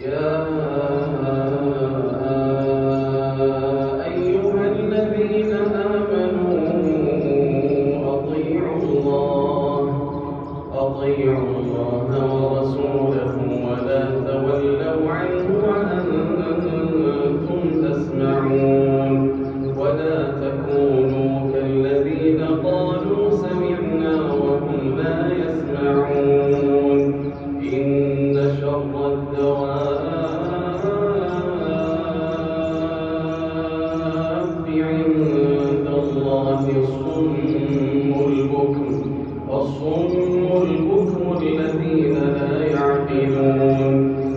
يا أيها الذين آمنوا أطيعوا الله ورسوله ولا تولوا عنه وأنتم تسمعون ولا تكونوا كالذين قالوا سمعنا وهم لا يسمعون إن شر الدواب عند الله الصم البكم الذين لا يعقلون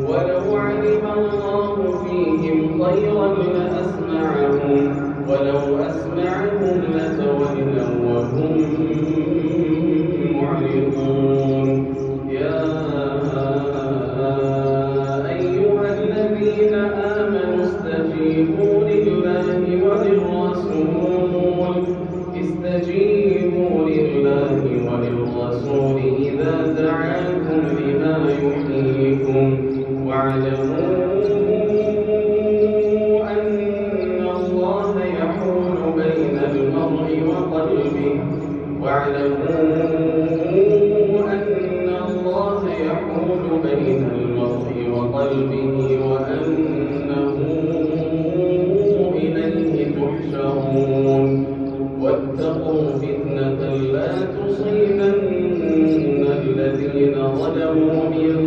ولو علم الله فيهم خيرا لأسمعهم ولو أسمعهم لتولوا وهم معرضون يا أيها الذين آمنوا استجيبوا لله وللرسول إذا دعاكم لما يحييكم واعلموا أن الله يحول بين المرء وقلبه وأنه إليه تحشرون واتقوا فتنة لا تصيبن الذين ظلموا منكم